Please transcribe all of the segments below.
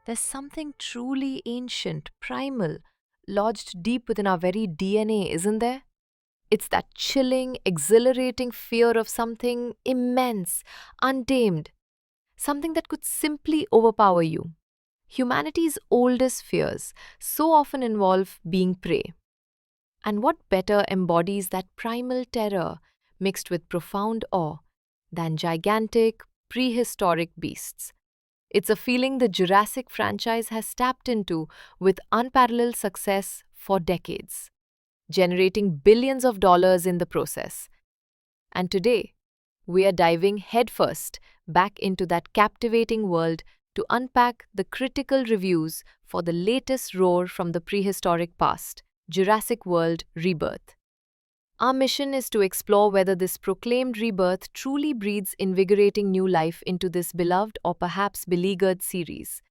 There's something truly ancient, primal, lodged deep within our very DNA, isn't there? It's that chilling, exhilarating fear of something immense, untamed, something that could simply overpower you. Humanity's oldest fears so often involve being prey. And what better embodies that primal terror mixed with profound awe than gigantic, prehistoric beasts? It's a feeling the Jurassic franchise has tapped into with unparalleled success for decades, generating billions of dollars in the process. And today, we are diving headfirst back into that captivating world to unpack the critical reviews for the latest roar from the prehistoric past, Jurassic World Rebirth. Our mission is to explore whether this proclaimed rebirth truly breathes invigorating new life into this beloved or perhaps beleaguered series,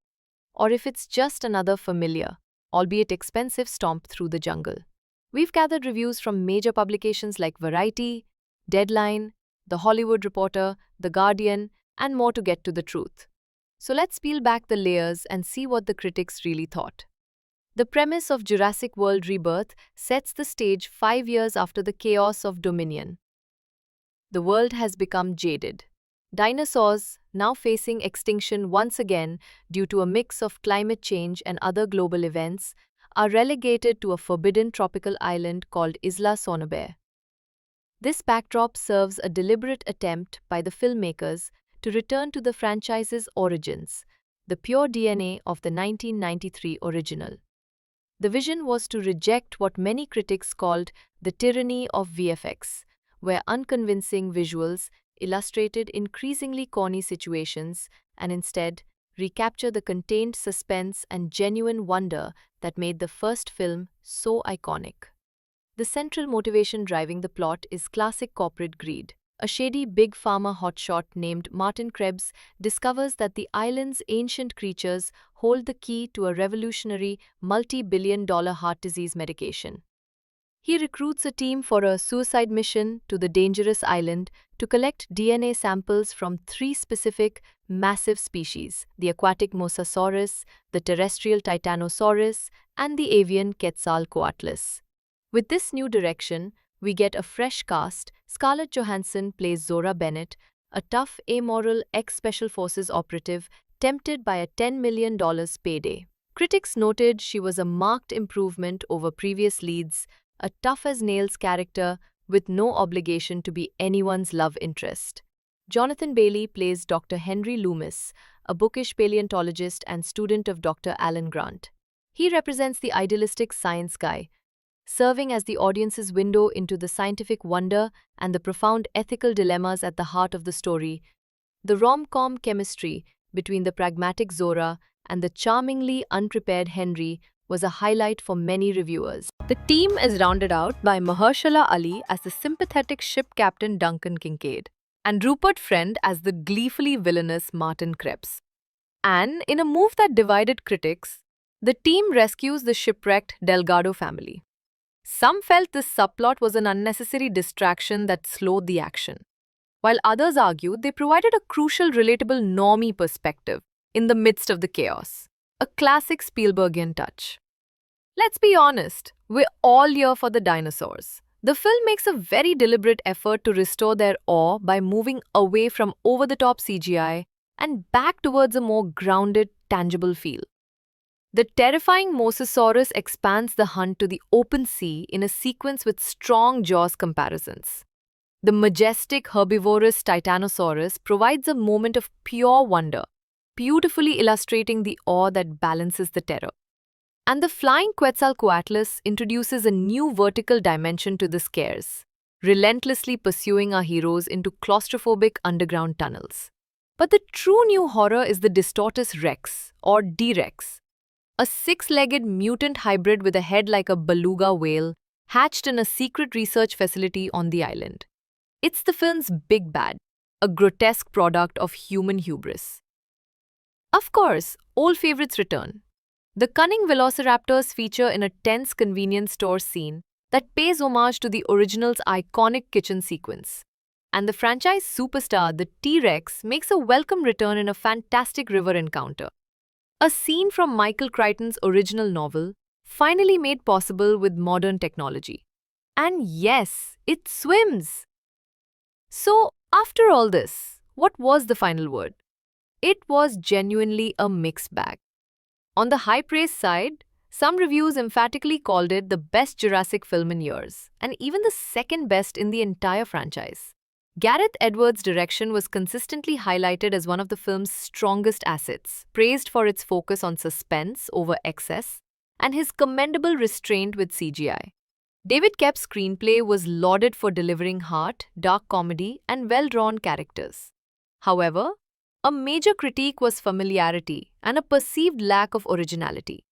or if it's just another familiar, albeit expensive stomp through the jungle. We've gathered reviews from major publications like Variety, Deadline, The Hollywood Reporter, The Guardian, and more to get to the truth. So let's peel back the layers and see what the critics really thought. The premise of Jurassic World Rebirth sets the stage 5 years after the chaos of Dominion. The world has become jaded. Dinosaurs, now facing extinction once again due to a mix of climate change and other global events, are relegated to a forbidden tropical island called Isla Sonobel. This backdrop serves a deliberate attempt by the filmmakers to return to the franchise's origins, the pure DNA of the 1993 original. The vision was to reject what many critics called the tyranny of VFX, where unconvincing visuals illustrated increasingly corny situations and instead recapture the contained suspense and genuine wonder that made the first film so iconic. The central motivation driving the plot is classic corporate greed. A shady big pharma hotshot named Martin Krebs discovers that the island's ancient creatures hold the key to a revolutionary multi-billion-dollar heart disease medication. He recruits a team for a suicide mission to the dangerous island to collect DNA samples from three specific, massive species: the aquatic Mosasaurus, the terrestrial Titanosaurus, and the avian Quetzalcoatlus. With this new direction, we get a fresh cast. Scarlett Johansson plays Zora Bennett, a tough, amoral ex-Special Forces operative tempted by a $10 million payday. Critics noted she was a marked improvement over previous leads, a tough-as-nails character with no obligation to be anyone's love interest. Jonathan Bailey plays Dr. Henry Loomis, a bookish paleontologist and student of Dr. Alan Grant. He represents the idealistic science guy, serving as the audience's window into the scientific wonder and the profound ethical dilemmas at the heart of the story. The rom-com chemistry between the pragmatic Zora and the charmingly unprepared Henry was a highlight for many reviewers. The team is rounded out by Mahershala Ali as the sympathetic ship captain Duncan Kincaid and Rupert Friend as the gleefully villainous Martin Krebs. And in a move that divided critics, the team rescues the shipwrecked Delgado family. Some felt this subplot was an unnecessary distraction that slowed the action, while others argued they provided a crucial, relatable normie perspective in the midst of the chaos. A classic Spielbergian touch. Let's be honest, we're all here for the dinosaurs. The film makes a very deliberate effort to restore their awe by moving away from over-the-top CGI and back towards a more grounded, tangible feel. The terrifying Mosasaurus expands the hunt to the open sea in a sequence with strong Jaws comparisons. The majestic herbivorous Titanosaurus provides a moment of pure wonder, beautifully illustrating the awe that balances the terror. And the flying Quetzalcoatlus introduces a new vertical dimension to the scares, relentlessly pursuing our heroes into claustrophobic underground tunnels. But the true new horror is the Distortus Rex, or D-Rex, a six-legged mutant hybrid with a head like a beluga whale, hatched in a secret research facility on the island. It's the film's big bad, a grotesque product of human hubris. Of course, old favorites return. The cunning velociraptors feature in a tense convenience store scene that pays homage to the original's iconic kitchen sequence. And the franchise superstar, the T-Rex, makes a welcome return in a fantastic river encounter. A scene from Michael Crichton's original novel, finally made possible with modern technology. And yes, it swims! So, after all this, what was the final word? It was genuinely a mixed bag. On the high praise side, some reviews emphatically called it the best Jurassic film in years, and even the second best in the entire franchise. Gareth Edwards' direction was consistently highlighted as one of the film's strongest assets, praised for its focus on suspense over excess, and his commendable restraint with CGI. David Koepp's screenplay was lauded for delivering heart, dark comedy, and well-drawn characters. However, a major critique was familiarity and a perceived lack of originality.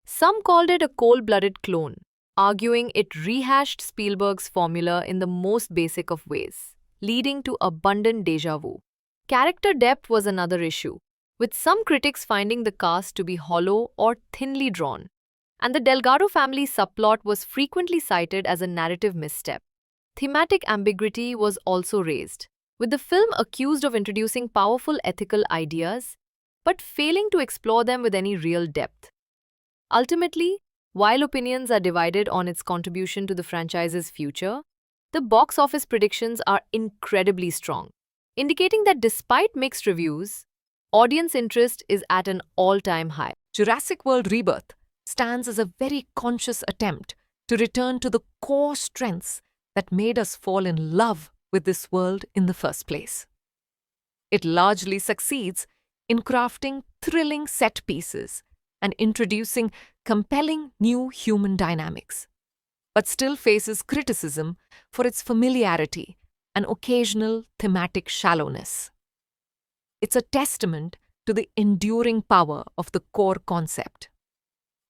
Some called it a cold-blooded clone, arguing it rehashed Spielberg's formula in the most basic of ways, leading to abundant déjà vu. Character depth was another issue, with some critics finding the cast to be hollow or thinly drawn, and the Delgado family subplot was frequently cited as a narrative misstep. Thematic ambiguity was also raised, with the film accused of introducing powerful ethical ideas, but failing to explore them with any real depth. Ultimately, while opinions are divided on its contribution to the franchise's future, the box office predictions are incredibly strong, indicating that despite mixed reviews, audience interest is at an all-time high. Jurassic World Rebirth stands as a very conscious attempt to return to the core strengths that made us fall in love with this world in the first place. It largely succeeds in crafting thrilling set pieces and introducing compelling new human dynamics, but still faces criticism for its familiarity and occasional thematic shallowness. It's a testament to the enduring power of the core concept.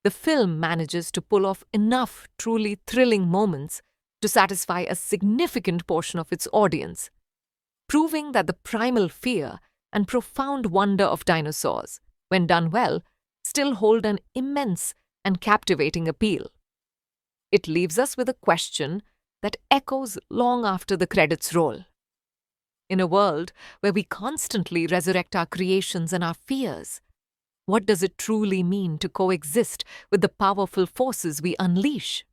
The film manages to pull off enough truly thrilling moments to satisfy a significant portion of its audience, proving that the primal fear and profound wonder of dinosaurs, when done well, still hold an immense and captivating appeal. It leaves us with a question that echoes long after the credits roll. In a world where we constantly resurrect our creations and our fears, what does it truly mean to coexist with the powerful forces we unleash?